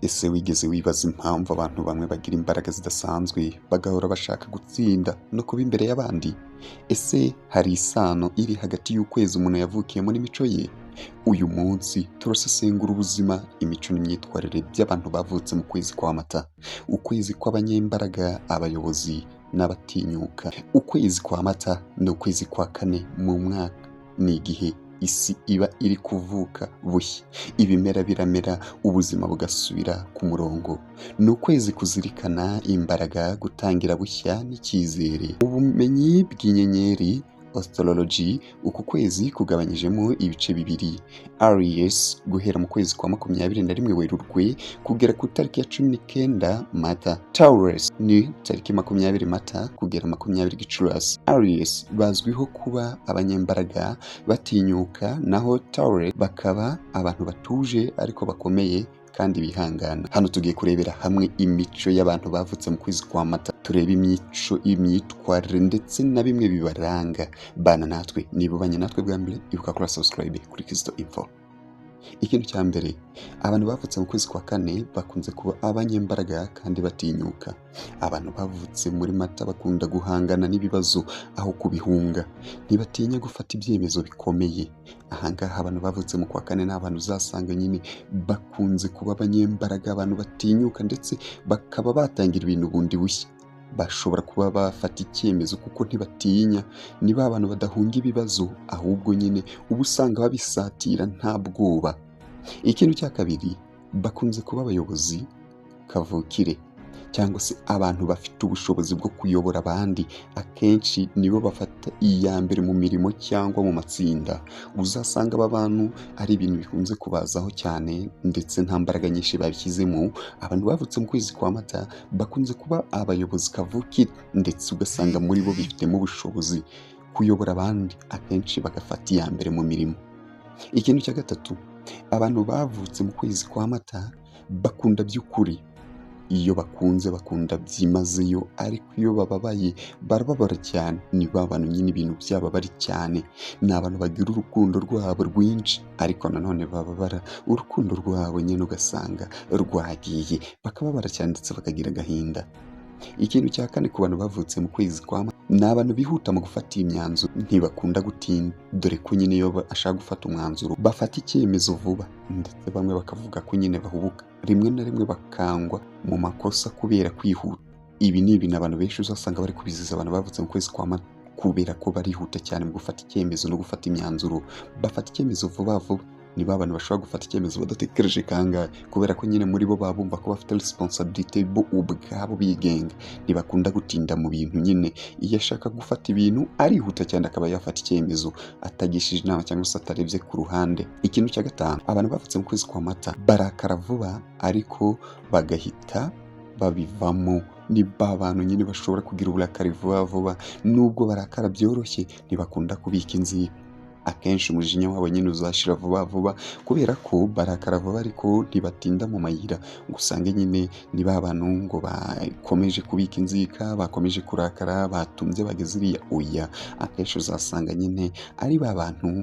Ese wigeze wibaza impamvu abantu bamwe bagira imbaraga zidasanzwe bagahora bashaka gutsinda no kuba imbere y'abandi? Ese hari isano iri hagati y'ukwezi umuntu yavukiyemo n'imico ye? Uyu munsi turasesengura ubuzima, imico n'imyitwarire by'abantu bavutse mu kwezi kwa Mata, ukwezi kw'abanyembaraga, abayobozi n'abatinyuka. Ukwezi kwa Mata ni ukwezi kwa kane mu mwaka, ni igihe isi iba iri kuvuka bushya, ibimera biramera, ubuzima bugasubira ku murongo. Ni ukwezi kuzirikana imbaraga, gutangira bushya n'icyizere. Ubumenyi bw'inyenyeri astrology, uku kwezi kugabanyijemo ibice bibiri: Aries guhera mu kwezi kwa 21 Werurwe kugera ku tariki ya 19 Mata. Taurus ni tariki 20 Mata kugera 20 Gicurasi. Aries bazwiho kuba abanyembaraga, batinyuka, naho Taurus bakaba abantu batuje ariko bakomeye kandi bihangana. Hano tugiye kurebera hamwe imico y'abantu bavutse mu kwezi kwa Mata, turebe imico, imyitwarire ndetse na bimwe bibaranga. Bana natwe, niba ubanye natwe bwa mbere ibuka kuri subscribe kuri Kristo Info. Ikintu cya mbere, abantu bavutse mu kwezi kwa kane bakunze kuba abanyembaraga kandi batinyuka. Abantu bavutse muri Mata bakunda guhangana n'ibibazo aho kubihunga, ntibatinya gufata ibyemezo bikomeye. Ahangaha abantu bavutse mu kwa kane ni abantu uzasanga nyine bakunze kuba abanyembaraga, abantu batinyuka ndetse bakaba batangira ibintu bundi bushya. Bashobora kuba bafata icyemezo kuko ntibatinya, niba abantu badahunga ibibazo ahubwo nyine uba usanga babisatira nta bwoba. Ikintu cya kabiri, bakunze kuba abayobozi kavukire cyangwa se abantu bafite ubushobozi bwo kuyobora abandi. Akenshi nibo bafata iya mbere mu mirimo cyangwa mu matsinda. Uzasanga aba bantu ari ibintu bikunze kubazaho cyane ndetse nta mbaraga nyinshi babishyizemo. Abantu bavutse mu kwezi kwa Mata bakunze kuba abayobozi kavukire ndetse ugasanga muri bo bifitemo ubushobozi kuyobora abandi, akenshi bagafata iya mbere mu mirimo. Ikintu cya gatatu, abantu bavutse mu kwezi kwa Mata bakunda by'ukuri. Iyo bakunze bakunda byimazeyo, ariko iyo bababaye barababara cyane. Ni ba bantu nyine ibintu byabo bari cyane. Ni abantu bagira urukundo rwabo rwinshi ariko nanone bababara urukundo rwabo nyine ugasanga rwagiye, bakababara cyane ndetse bakagira agahinda. Ikintu cya kane, ku bantu bavutse mu kwezi kwa Mata ni abantu bihuta mu gufata imyanzuro, ntibakunda gutinda, dore ko nyine iyo bashaka gufata umwanzuro bafata icyemezo vuba, ndetse bamwe bakavuga ko nyine bahubuka, rimwe na rimwe bakangwa mu makosa kubera kwihuta. Ibi ni ibintu abantu benshi uzasanga bari kubiziza abantu bavutse mu kwezi kwa Mata, kubera ko barihuta cyane mu gufata icyemezo no gufata imyanzuro, bafata icyemezo vuba vuba. Ni ba bantu bashobora gufata icyemezo badatekereje kangahe, kubera ko nyine muri bo baba bumva ko bafite responsibility bo ubwabo bigenga. Ntibakunda gutinda mu bintu nyine, iyo ashaka gufata ibintu arihuta cyane akaba yafata icyemezo atagishije inama cyangwa se atarebye ku ruhande. Ikintu cya gatanu, abantu bavutse mu kwezi kwa Mata barakara vuba ariko bagahita babivamo. Ni ba bantu nyine bashobora kugira uburakari vuba vuba, nubwo barakara byoroshye ntibakunda kubika inzira. Akenshi umujinya wabo nyine uzashira vuba vuba kubera ko barakara vuba ariko ntibatinda mu mayira. Usanga nyine ni ba bantu ngo bakomeje kubika inzika, bakomeje kurakara, batunze bageze iriya oya. Akenshi uzasanga nyine ari ba bantu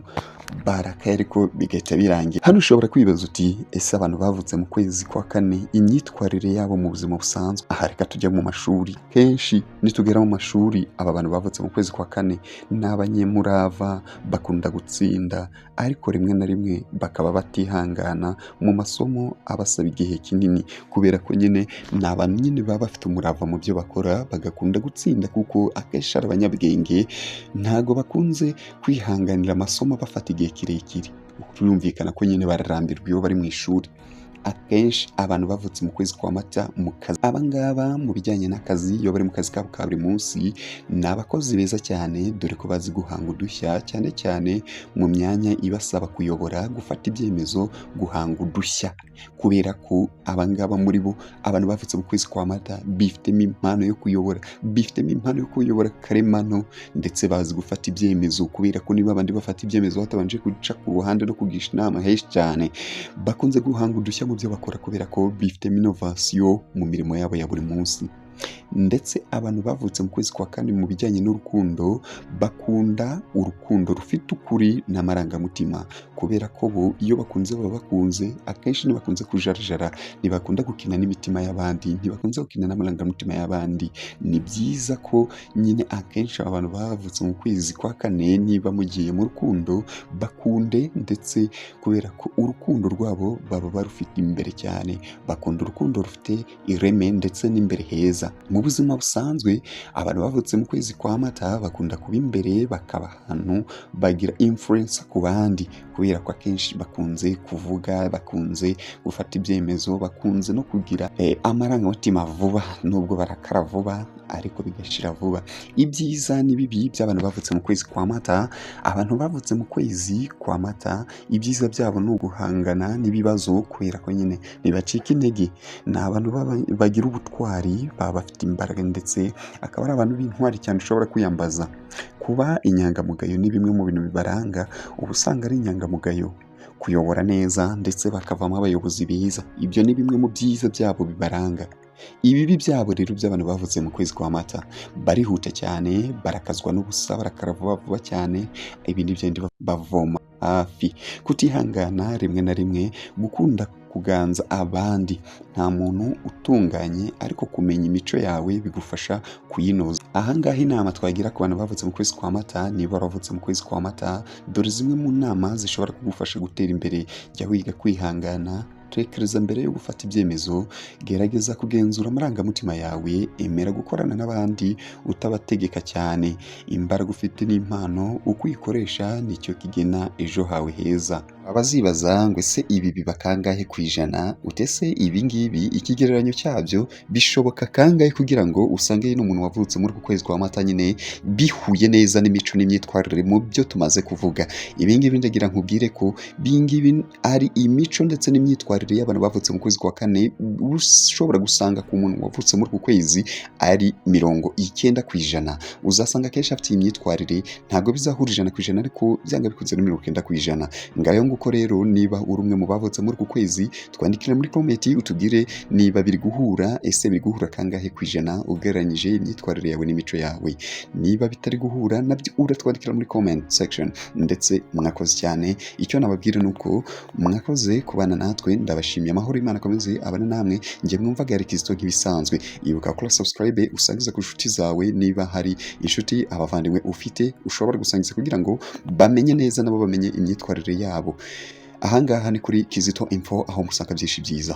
barakaye ariko bigahita birangira. Hano ushobora kwibaza uti, ese abantu bavutse mu kwezi kwa kane imyitwarire yabo mu buzima busanzwe? Aha reka tujya mu mashuri. Kenshi nitugera mu mashuri, aba bantu bavutse mu kwezi kwa kane ni abanyemurava, bakunda gutsinda ariko rimwe na rimwe bakaba batihangana mu masomo abasaba igihe kinini, kubera ko nyine ni abantu nyine baba bafite umurava mu byo bakora, bagakunda gutsinda kuko akenshi ari abanyabwenge, ntago bakunze kwihanganira amasomo bafata igihe kirekire. Birumvikana ko nyine bararambirwa iyo bari mu ishuri. Akenshi abantu bavutse mu kwezi kwa Mata mu kazi, abangaba mu bijyanye n'akazi, iyo bari mu kazi kabo ka buri munsi, ni abakozi beza cyane, dore ko bazi guhanga udushya, cyane cyane mu myanya ibasaba kuyobora, gufata ibyemezo, guhanga udushya. Kubera ko abangaba muri bo, abantu bavutse mu kwezi kwa Mata bifitemo impano yo kuyobora, bifitemo impano yo kuyobora karemano, ndetse bazi gufata ibyemezo, kubera ko niba abandi bafata ibyemezo batabanje guca ku ruhande no kugisha inama henshi cyane, bakunze guhanga udushya mu byo bakora kubera ko bifitemo innovation mu mirimo yabo ya buri munsi. ndetse abantu bavutse mu kwezi kwa kane mu bijyanye n'urukundo bakunda urukundo rufite ukuri n'amarangamutima, kubera ko bo iyo bakunze baba bakunze, akenshi ntibakunze kujarajara, ntibakunda gukina n'imitima y'abandi, ntibakunze gukina n'amarangamutima y'abandi. Ni byiza ko nyine akenshi abantu bavutse mu kwezi kwa kane niba mugiye mu rukundo bakunde, ndetse kubera ko urukundo rwabo baba barufite imbere cyane, bakunda urukundo rufite ireme ndetse n'imbere heza. Mu buzima busanzwe abantu bavutse mu kwezi kwa Mata bakunda kuba imbere, bakaba ahantu bagira influence ku bandi, kubera ko akenshi bakunze kuvuga, bakunze gufata ibyemezo, bakunze no kugira amarangamutima vuba, nubwo barakara vuba ariko bigashira vuba. Ibyiza n'ibibi by'abantu bavutse mu kwezi kwa Mata, abantu bavutse mu kwezi kwa Mata ibyiza byabo ni uguhangana n'ibibazo, kubera ko nyine ntibacika intege, ni abantu bagira ubutwari, baba bafite imbaraga, ndetse akaba ari abantu b'intwari cyane ushobora kwiyambaza. Kuba inyangamugayo ni bimwe mu bintu bibaranga, uba usanga ari inyangamugayo, kuyobora neza, ndetse bakavamo abayobozi beza. Ibyo ni bimwe mu byiza byabo bibaranga. Ibibi byabo rero by'abantu bavutse mu kwezi kwa Mata, barihuta cyane, barakazwa n'ubusa, barakara vuba vuba cyane, ibindi byindi bavoma hafi, kutihangana rimwe na rimwe, gukunda kuganza abandi. Nta muntu utunganye, ariko kumenya imico yawe bigufasha kuyinoza. Ahangaha inama twagira ku bantu bavutse mu kwezi kwa Mata, niba waravutse mu kwezi kwa Mata, dore zimwe mu nama zishobora kugufasha gutera imbere. Jya wiga kwihangana, tekereza mbere yo gufata ibyemezo, gerageza kugenzura amarangamutima yawe, emera gukorana n'abandi utabategeka cyane. Imbaraga ufite n'impano, uko uyikoresha nicyo kigena ejo hawe heza. Abazibaza ngo ese ibi biba kangahe ku ijana, utese ibi ngibi ikigereranyo cyabyo bishoboka kangahe kugira ngo usange n'umuntu wavutse muri uku kwezi kwa Mata nyine bihuye neza n'imico n'imyitwarire mu byo tumaze kuvuga. Ibi ngibi ndagira nkubwire ko bingibi ari imico ndetse n'imyitwarire y'abantu bavutse mu kwezi kwa kane, ushobora gusanga ku muntu wavutse muri uku kwezi ari 90%. Uzasanga kenshi afite imyitwarire, ntabwo bizahura 100%, ariko byanga bikunze na 90%. Ngayo nguko rero, niba uri umwe mu bavutse muri uku kwezi, twandikira muri comment utubwire niba biri guhura, ese biri guhura kangahe ku ijana ugereranyije imyitwarire yawe n'imico yawe. Niba bitari guhura nabyo uratwandikira muri comment section. Ndetse mwakoze cyane, icyo nababwira nuko mwakoze kubana natwe, ndabashimiye. Amahoro Imana akomeze abane namwe. Njye mwumvaga ari Kizito nk'ibisanzwe. Ibuka kuri subscribe, usangiza ku inshuti zawe, niba hari inshuti abavandimwe ufite ushobora gusangiza, kugira ngo bamenye neza nabo bamenye imyitwarire yabo. Ahangaha ni kuri Kizito Info, aho musanga byinshi byiza.